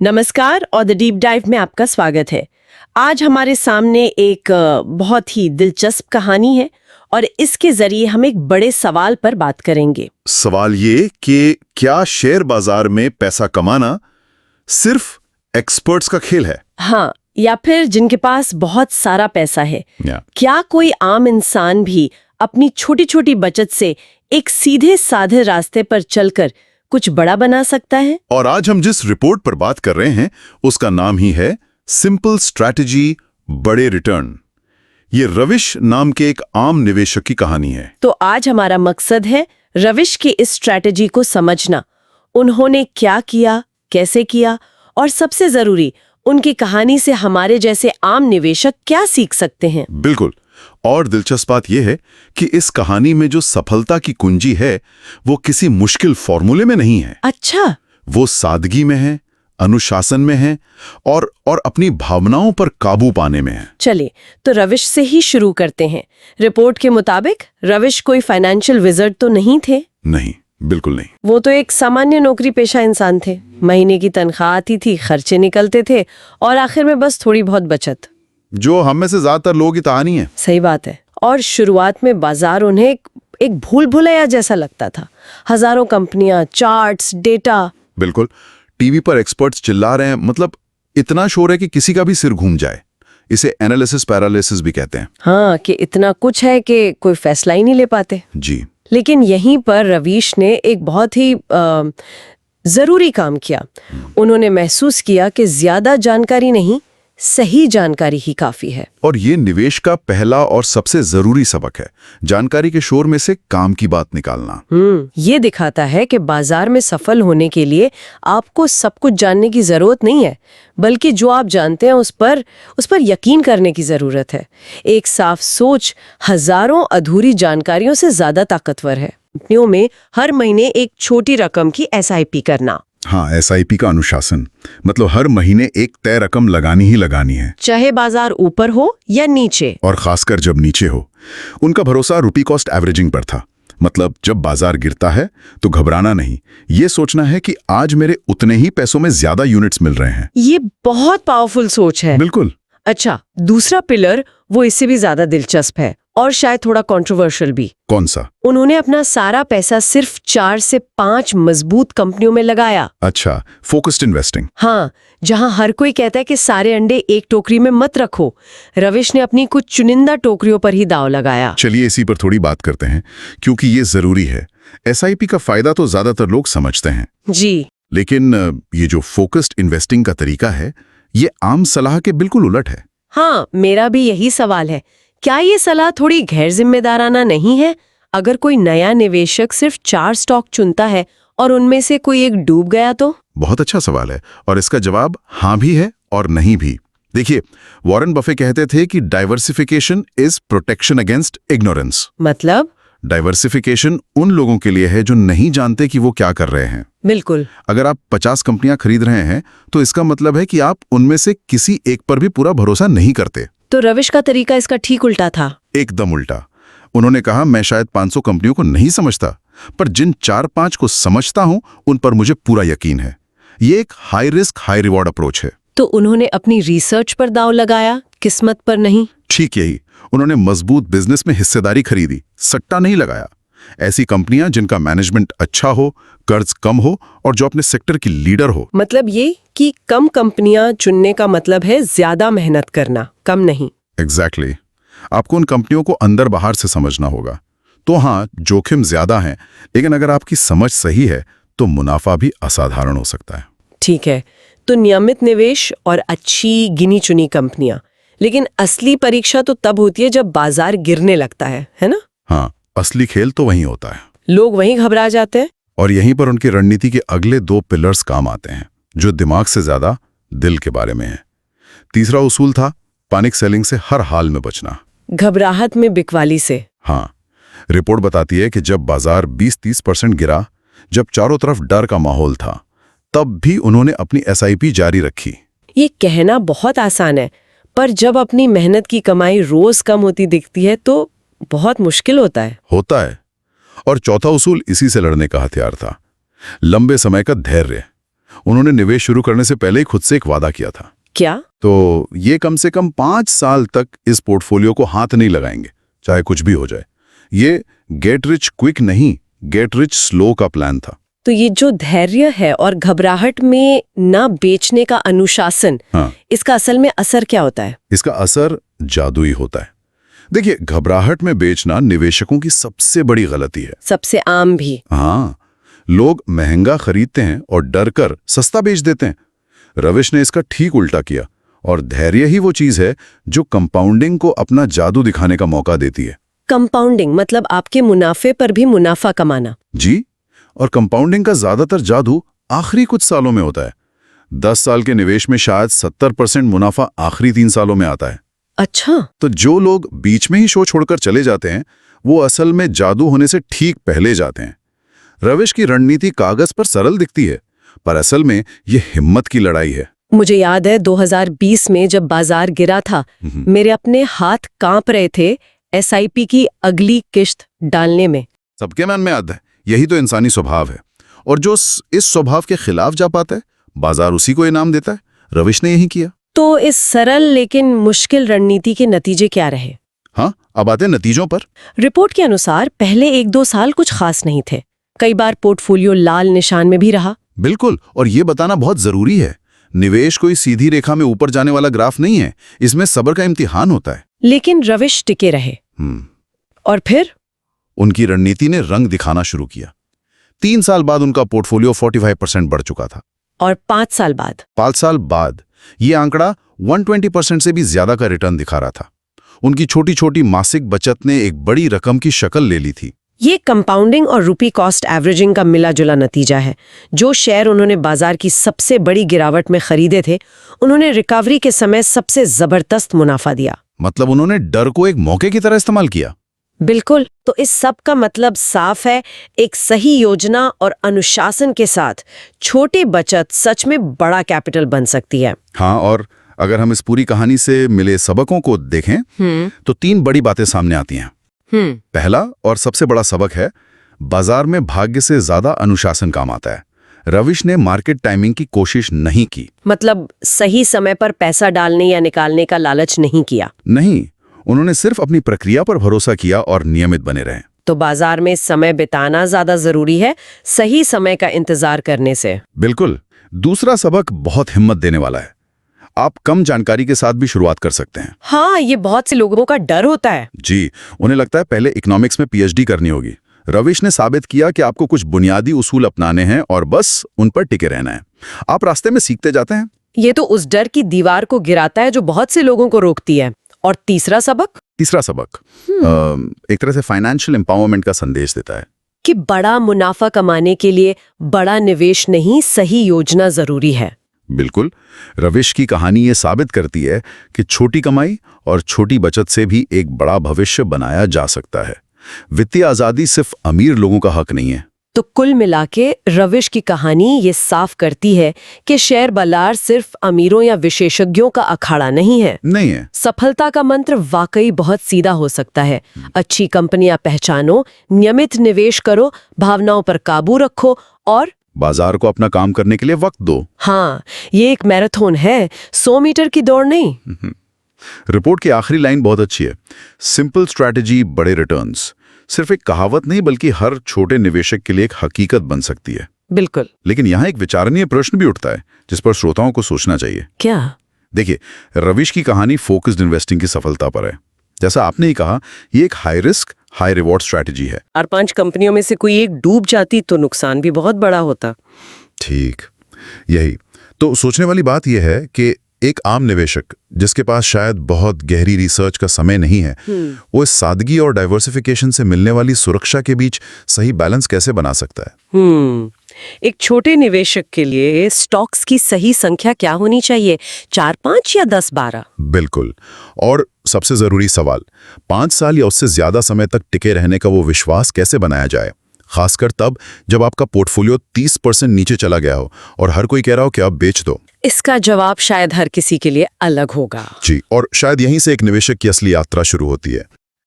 नमस्कार और the deep dive में आपका स्वागत है। आज हमारे सामने एक बहुत ही दिलचस्प कहानी है और इसके जरिए हम एक बड़े सवाल पर बात करेंगे। सवाल ये कि क्या शेयर बाजार में पैसा कमाना सिर्फ एक्सपर्ट्स का खेल है? हाँ, या फिर जिनके पास बहुत सारा पैसा है। या क्या कोई आम इंसान भी अपनी छोटी छोटी बचत से एक सीधे साधे रास्ते पर चलकर कुछ बड़ा बना सकता है? और आज हम जिस रिपोर्ट पर बात कर रहे हैं उसका नाम ही है सिंपल स्ट्रैटेजी बड़े रिटर्न। ये रविश नाम के एक आम निवेशक की कहानी है। तो आज हमारा मकसद है रविश की इस स्ट्रैटेजी को समझना। उन्होंने क्या किया, कैसे किया और सबसे जरूरी उनकी कहानी से हमारे जैसे आम निवेशक क्या सीख सकते हैं। बिल्कुल। और दिलचस्प बात यह है कि इस कहानी में जो सफलता की कुंजी है वो किसी मुश्किल फॉर्मूले में नहीं है। अच्छा, वो सादगी में है, अनुशासन में है और अपनी भावनाओं पर काबू पाने में है। चलिए तो रविश से ही शुरू करते हैं। रिपोर्ट के मुताबिक रविश कोई फाइनेंशियल विजर्ड तो नहीं थे? नहीं, बिल्कुल नहीं। वो तो एक सामान्य नौकरी पेशा इंसान थे। महीने की तनख्वाह आती थी, खर्चे निकलते थे और आखिर में बस थोड़ी बहुत बचत, जो हम में से ज्यादातर लोगों की कहानी है। सही बात है। और शुरुआत में बाजार उन्हें एक भूल भुलैया जैसा लगता था। हजारों कंपनियां, चार्ट्स, डेटा। बिल्कुल। टीवी पर एक्सपर्ट्स चिल्ला रहे हैं, मतलब इतना शोर है कि किसी का भी सिर घूम जाए। इसे एनालिसिस पैरालिसिस भी कहते हैं। हाँ, कि इतना कुछ है कि कोई फैसला ही नहीं ले पाते। जी। लेकिन यहीं पर रवीश ने एक बहुत ही जरूरी काम किया। उन्होंने महसूस किया कि ज्यादा जानकारी नहीं, सही जानकारी ही काफी है। और ये निवेश का पहला और सबसे जरूरी सबक है, जानकारी के शोर में से काम की बात निकालना। ये दिखाता है कि बाजार में सफल होने के लिए आपको सब कुछ जानने की जरूरत नहीं है, बल्कि जो आप जानते हैं उस पर यकीन करने की जरूरत है। एक साफ सोच हजारों अधूरी जानकारियों से ज्यादा ताकतवर है। कंपनियों में हर महीने एक छोटी रकम की SIP करना। हाँ, SIP का अनुशासन मतलब हर महीने एक तय रकम लगानी ही लगानी है, चाहे बाजार ऊपर हो या नीचे। और खासकर जब नीचे हो। उनका भरोसा रुपी कॉस्ट एवरेजिंग पर था। मतलब जब बाजार गिरता है तो घबराना नहीं, ये सोचना है कि आज मेरे उतने ही पैसों में ज्यादा यूनिट्स मिल रहे हैं। ये बहुत पावरफुल सोच है। बिल्कुल। अच्छा, दूसरा पिलर वो इससे भी ज्यादा दिलचस्प है और शायद थोड़ा कंट्रोवर्शियल भी। कौन सा? उन्होंने अपना सारा पैसा सिर्फ 4 से 5 मजबूत कंपनियों में लगाया। अच्छा, फोकस्ड इन्वेस्टिंग। हाँ, जहां हर कोई कहता है कि सारे अंडे एक टोकरी में मत रखो, रविश ने अपनी कुछ चुनिंदा टोकरियों पर ही दांव लगाया। चलिए इसी पर थोड़ी बात करते हैं, क्योंकि ये जरूरी है। SIP का फायदा तो ज्यादातर लोग समझते हैं जी, लेकिन ये जो फोकस्ड इन्वेस्टिंग का तरीका है ये आम सलाह के बिल्कुल उलट है। हाँ, मेरा भी यही सवाल है। क्या ये सलाह थोड़ी गैर जिम्मेदाराना नहीं है? अगर कोई नया निवेशक सिर्फ 4 स्टॉक चुनता है और उनमें से कोई एक डूब गया तो? बहुत अच्छा सवाल है और इसका जवाब हाँ भी है और नहीं भी। देखिए, वॉरेन बफे कहते थे कि diversification is protection against ignorance. मतलब? डाइवर्सिफिकेशन उन लोगों के लिए है जो नहीं जानते कि वो क्या कर रहे हैं। बिल्कुल। अगर आप 50 कंपनियां खरीद रहे हैं तो इसका मतलब है कि आप उनमें से किसी एक पर भी पूरा भरोसा नहीं करते। तो रविश का तरीका इसका ठीक उल्टा था। एकदम उल्टा। उन्होंने कहा, मैं शायद 500 कंपनियों को नहीं समझता, पर जिन 4-5 को समझता हूं उन पर मुझे पूरा यकीन है। ये एक high risk high reward approach है। तो उन्होंने अपनी रिसर्च पर दांव लगाया, किस्मत पर नहीं। ठीक यही। उन्होंने मजबूत बिजनेस में हिस्सेदारी खरीदी, सट्टा नहीं लगाया। ऐसी कंपनियां जिनका मैनेजमेंट अच्छा हो, कर्ज कम हो और जो अपने सेक्टर की लीडर हो। मतलब ये कि कम कंपनियां चुनने का मतलब है ज्यादा मेहनत करना, कम नहीं। एग्जैक्टली। आपको उन कंपनियों को अंदर बाहर से समझना होगा। तो हाँ, जोखिम ज्यादा है, लेकिन अगर आपकी समझ सही है तो मुनाफा भी असाधारण हो सकता है। ठीक है, तो नियमित निवेश और अच्छी गिनी चुनी कंपनियां। लेकिन असली परीक्षा तो तब होती है जब बाजार गिरने लगता है ना? हाँ, असली खेल तो वहीं होता है। लोग वहीं घबरा जाते हैं और यहीं पर उनकी रणनीति के अगले 2 पिलर्स काम आते हैं, जो दिमाग से ज्यादा दिल के बारे में है। तीसरा उसूल था पैनिक सेलिंग से हर हाल में बचना। घबराहट में बिकवाली से। हाँ, रिपोर्ट बताती है कि जब बाजार 20-30% गिरा, जब चारों तरफ डर का माहौल था, तब भी उन्होंने अपनी SIP जारी रखी। ये कहना बहुत आसान है, पर जब अपनी मेहनत की कमाई रोज कम होती दिखती है तो बहुत मुश्किल होता है। और चौथा उसूल इसी से लड़ने का हथियार था, लंबे समय का धैर्य। उन्होंने निवेश शुरू करने से पहले ही खुद से एक वादा किया था। क्या? तो ये कम से कम 5 साल तक इस पोर्टफोलियो को हाथ नहीं लगाएंगे, चाहे कुछ भी हो जाए। ये गेट रिच क्विक नहीं, गेट रिच स्लो का प्लान था। तो ये जो धैर्य है और घबराहट में ना बेचने का अनुशासन, हाँ, इसका असल में असर क्या होता है? इसका असर जादुई होता है। देखिए, घबराहट में बेचना निवेशकों की सबसे बड़ी गलती है। सबसे आम भी। हाँ, लोग महंगा खरीदते हैं और डर कर सस्ता बेच देते हैं। रविश ने इसका ठीक उल्टा किया, और धैर्य ही वो चीज है जो कंपाउंडिंग को अपना जादू दिखाने का मौका देती है। कंपाउंडिंग मतलब आपके मुनाफे पर भी मुनाफा कमाना। जी, और कंपाउंडिंग का ज्यादातर जादू आखिरी कुछ सालों में होता है। 10 साल के निवेश में शायद 70% मुनाफा आखिरी 3 सालों में आता है। अच्छा। तो जो लोग बीच में ही शो छोड़कर चले जाते हैं, वो असल में जादू होने से ठीक पहले जाते हैं। रविश की रणनीति कागज पर सरल दिखती है, पर असल में ये हिम्मत की लड़ाई है। मुझे याद है 2020 में जब बाजार गिरा था, मेरे अपने हाथ कांप रहे थे एसआईपी की अगली किश्त डालने में। सबके मन में याद है, यही तो इंसानी स्वभाव है। और जो इस स्वभाव के खिलाफ जा पाता है, बाजार उसी को इनाम देता है। रविश ने यही किया। तो इस सरल लेकिन मुश्किल रणनीति के नतीजे क्या रहे? हाँ, अब आते नतीजों पर। रिपोर्ट के अनुसार पहले 1-2 साल कुछ खास नहीं थे। कई बार पोर्टफोलियो लाल निशान में भी रहा। बिल्कुल, और ये बताना बहुत जरूरी है, निवेश कोई सीधी रेखा में ऊपर जाने वाला ग्राफ नहीं है, इसमें सब्र का इम्तिहान होता है। लेकिन रविश टिके रहे। और फिर उनकी रणनीति ने रंग दिखाना शुरू किया। 3 साल बाद उनका पोर्टफोलियो 45% बढ़ चुका था। और 5 साल बाद? 5 साल बाद ये आंकड़ा 120% से भी ज्यादा का रिटर्न दिखा रहा था। उनकी छोटी छोटी मासिक बचत ने एक बड़ी रकम की शक्ल ले ली थी। ये कंपाउंडिंग और रुपी कॉस्ट एवरेजिंग का मिला जुला नतीजा है। जो शेयर उन्होंने बाजार की सबसे बड़ी गिरावट में खरीदे थे, उन्होंने रिकवरी के समय सबसे जबरदस्त मुनाफा दिया। मतलब उन्होंने डर को एक मौके की तरह इस्तेमाल किया। बिल्कुल। तो इस सब का मतलब साफ है, एक सही योजना और अनुशासन के साथ छोटी बचत सच में बड़ा कैपिटल बन सकती है। हाँ, और अगर हम इस पूरी कहानी से मिले सबकों को देखें तो 3 बड़ी बातें सामने आती हैं। पहला और सबसे बड़ा सबक है, बाजार में भाग्य से ज्यादा अनुशासन काम आता है। रविश ने मार्केट टाइमिंग की कोशिश नहीं की। मतलब सही समय पर पैसा डालने या निकालने का लालच नहीं किया। नहीं, उन्होंने सिर्फ अपनी प्रक्रिया पर भरोसा किया और नियमित बने रहे। तो बाजार में समय बिताना ज्यादा जरूरी है सही समय का इंतजार करने से। बिल्कुल। दूसरा सबक बहुत हिम्मत देने वाला है। आप कम जानकारी के साथ भी शुरुआत कर सकते हैं। हाँ, ये बहुत से लोगों का डर होता है। जी, उन्हें लगता है पहले इकोनॉमिक्स में पीएचडी करनी होगी। रविश ने साबित किया कि आपको कुछ बुनियादी उसूल अपनाने हैं और बस उन पर टिके रहना है। आप रास्ते में सीखते जाते हैं। ये तो उस डर की दीवार को गिराता है जो बहुत से लोगों को रोकती है। और तीसरा सबक एक तरह से फाइनेंशियल एम्पावरमेंट का संदेश देता है कि बड़ा मुनाफा कमाने के लिए बड़ा निवेश नहीं, सही योजना जरूरी है। बिल्कुल। रविश की कहानी ये साबित करती है कि छोटी कमाई और छोटी बचत से भी एक बड़ा भविष्य बनाया जा सकता है। वित्तीय आजादी सिर्फ अमीर लोगों का हक नहीं है। तो कुल मिलाके रविश की कहानी ये साफ करती है कि शेयर बाजार सिर्फ अमीरों या विशेषज्ञों का अखाड़ा नहीं है। सफलता का मंत्र वाकई बहुत सीधा हो सकता है। अच्छी कंपनियां पहचानो, नियमित निवेश करो, भावनाओं पर काबू रखो और बाजार को अपना काम करने के लिए वक्त दो। हाँ, ये एक मैराथन है, 100 मीटर की दौड़ नहीं। रिपोर्ट की आखिरी लाइन बहुत अच्छी है। सिंपल स्ट्रैटेजी, बड़े रिटर्न्स। सिर्फ एक कहावत नहीं, बल्कि हर छोटे निवेशक के लिए एक हकीकत बन सकती है। बिल्कुल। लेकिन यहाँ एक विचारणीय प्रश्न भी उठता है जिस पर श्रोताओं को सोचना चाहिए। क्या? देखिए, रविश की कहानी फोकस्ड इन्वेस्टिंग की सफलता पर है। जैसा आपने ही कहा, ये एक high risk high reward strategy है। 4-5 कंपनियों में से कोई एक डूब जाती तो नुकसान भी बहुत बड़ा होता। ठीक, यही तो सोचने वाली बात यह है कि एक आम निवेशक जिसके पास शायद बहुत गहरी रिसर्च का समय नहीं है, वो इस सादगी और डाइवर्सिफिकेशन से मिलने वाली सुरक्षा के बीच सही बैलेंस कैसे बना सकता है? एक छोटे निवेशक के लिए स्टॉक्स की सही संख्या क्या होनी चाहिए? 4-5 या 10-12? बिल्कुल। और सबसे जरूरी सवाल, 5 साल या उससे ज्यादा समय तक टिके रहने का वो विश्वास कैसे बनाया जाए, खासकर तब जब आपका पोर्टफोलियो 30% नीचे चला गया हो और हर कोई कह रहा हो कि अब बेच दो। इसका जवाब शायद हर किसी के लिए अलग होगा। जी, और शायद यहीं से एक निवेशक की असली यात्रा शुरू होती है।